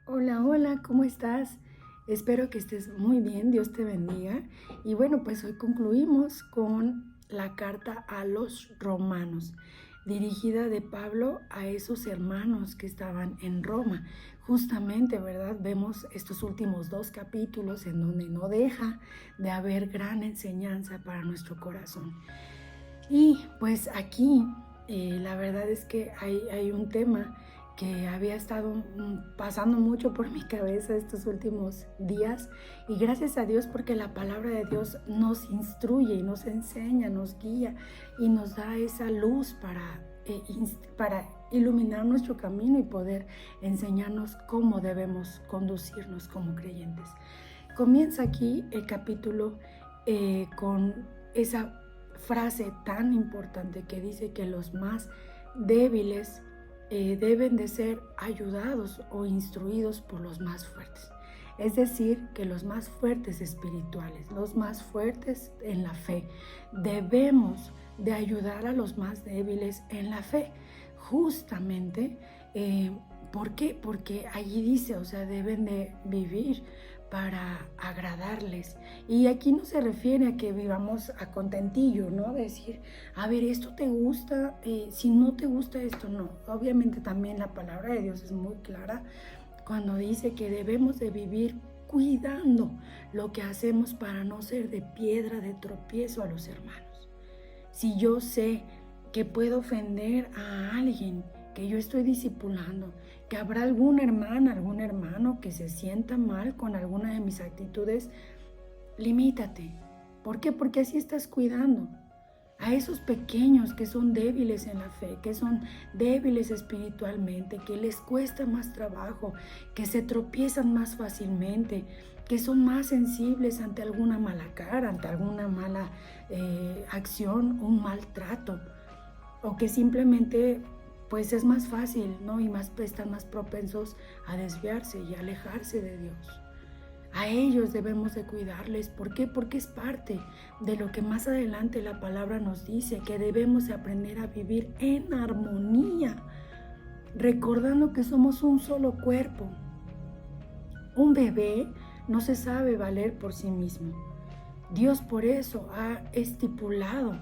Hola, hola, ¿cómo estás? Espero que estés muy bien, Dios te bendiga. Y bueno, pues hoy concluimos con la carta a los romanos, dirigida de Pablo a esos hermanos que estaban en Roma. Justamente, ¿verdad? Vemos estos últimos 2 capítulos en donde no deja de haber gran enseñanza para nuestro corazón. Y pues aquí la verdad es que hay un tema que había estado pasando mucho por mi cabeza estos últimos días, y gracias a Dios porque la palabra de Dios nos instruye y nos enseña, nos guía y nos da esa luz para iluminar nuestro camino y poder enseñarnos cómo debemos conducirnos como creyentes. Comienza aquí el capítulo con esa frase tan importante que dice que los más débiles deben de ser ayudados o instruidos por los más fuertes. Es decir, que los más fuertes espirituales, los más fuertes en la fe, debemos de ayudar a los más débiles en la fe. Justamente, ¿por qué? Porque allí dice, o sea, deben de vivir para agradarles. Y aquí no se refiere a que vivamos a contentillo, ¿no? Decir, a ver, esto te gusta, si no te gusta esto, no. Obviamente también la palabra de Dios es muy clara cuando dice que debemos de vivir cuidando lo que hacemos para no ser de piedra de tropiezo a los hermanos. Si yo sé que puedo ofender a alguien que yo estoy discipulando, que habrá alguna hermana, algún hermano que se sienta mal con alguna de mis actitudes, limítate. ¿Por qué? Porque así estás cuidando a esos pequeños que son débiles en la fe, que son débiles espiritualmente, que les cuesta más trabajo, que se tropiezan más fácilmente, que son más sensibles ante alguna mala cara, ante alguna mala acción, un maltrato, o que simplemente pues es más fácil, ¿no? Y están más propensos a desviarse y a alejarse de Dios. A ellos debemos de cuidarles. ¿Por qué? Porque es parte de lo que más adelante la palabra nos dice, que debemos de aprender a vivir en armonía, recordando que somos un solo cuerpo. Un bebé no se sabe valer por sí mismo. Dios por eso ha estipulado,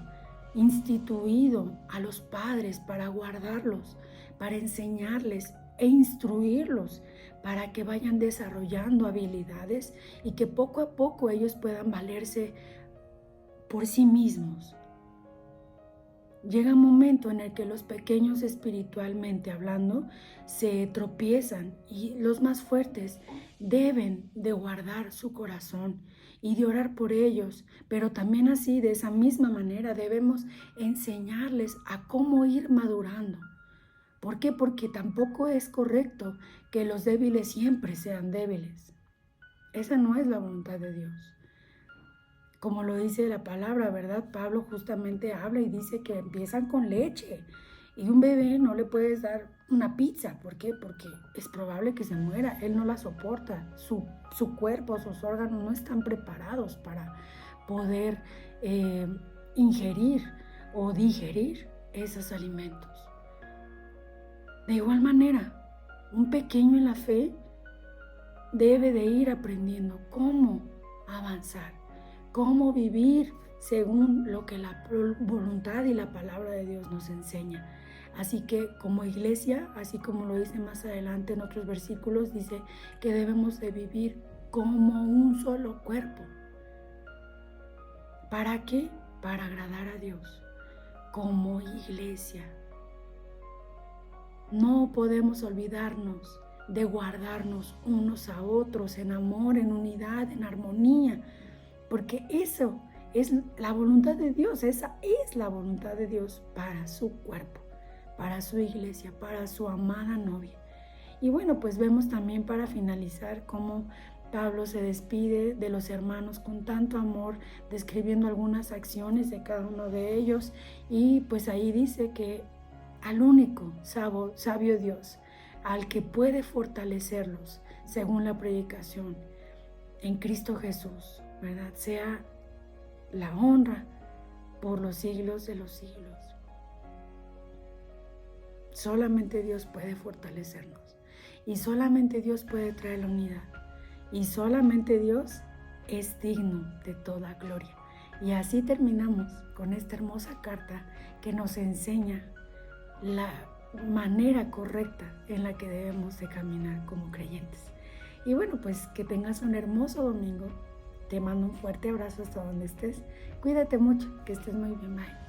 instituido a los padres para guardarlos, para enseñarles e instruirlos, para que vayan desarrollando habilidades y que poco a poco ellos puedan valerse por sí mismos. Llega un momento en el que los pequeños espiritualmente hablando se tropiezan y los más fuertes deben de guardar su corazón y de orar por ellos, pero también así de esa misma manera debemos enseñarles a cómo ir madurando. ¿Por qué? Porque tampoco es correcto que los débiles siempre sean débiles. Esa no es la voluntad de Dios. Como lo dice la palabra, ¿verdad? Pablo justamente habla y dice que empiezan con leche. Y un bebé no le puedes dar una pizza. ¿Por qué? Porque es probable que se muera. Él no la soporta. Su cuerpo, sus órganos no están preparados para poder ingerir o digerir esos alimentos. De igual manera, un pequeño en la fe debe de ir aprendiendo cómo avanzar, cómo vivir según lo que la voluntad y la palabra de Dios nos enseña. Así que como iglesia, así como lo dice más adelante en otros versículos, dice que debemos de vivir como un solo cuerpo. ¿Para qué? Para agradar a Dios, como iglesia. No podemos olvidarnos de guardarnos unos a otros en amor, en unidad, en armonía, porque eso es la voluntad de Dios, esa es la voluntad de Dios para su cuerpo, para su iglesia, para su amada novia. Y bueno, pues vemos también para finalizar cómo Pablo se despide de los hermanos con tanto amor, describiendo algunas acciones de cada uno de ellos, y pues ahí dice que al único sabio Dios, al que puede fortalecerlos según la predicación en Cristo Jesús, ¿verdad? Sea la honra por los siglos de los siglos. Solamente Dios puede fortalecernos. y solamente Dios puede traer la unidad y solamente Dios es digno de toda gloria. Y así terminamos con esta hermosa carta que nos enseña la manera correcta en la que debemos de caminar como creyentes. Y bueno, pues que tengas un hermoso domingo. Te mando un fuerte abrazo hasta donde estés. Cuídate mucho, que estés muy bien. Bye.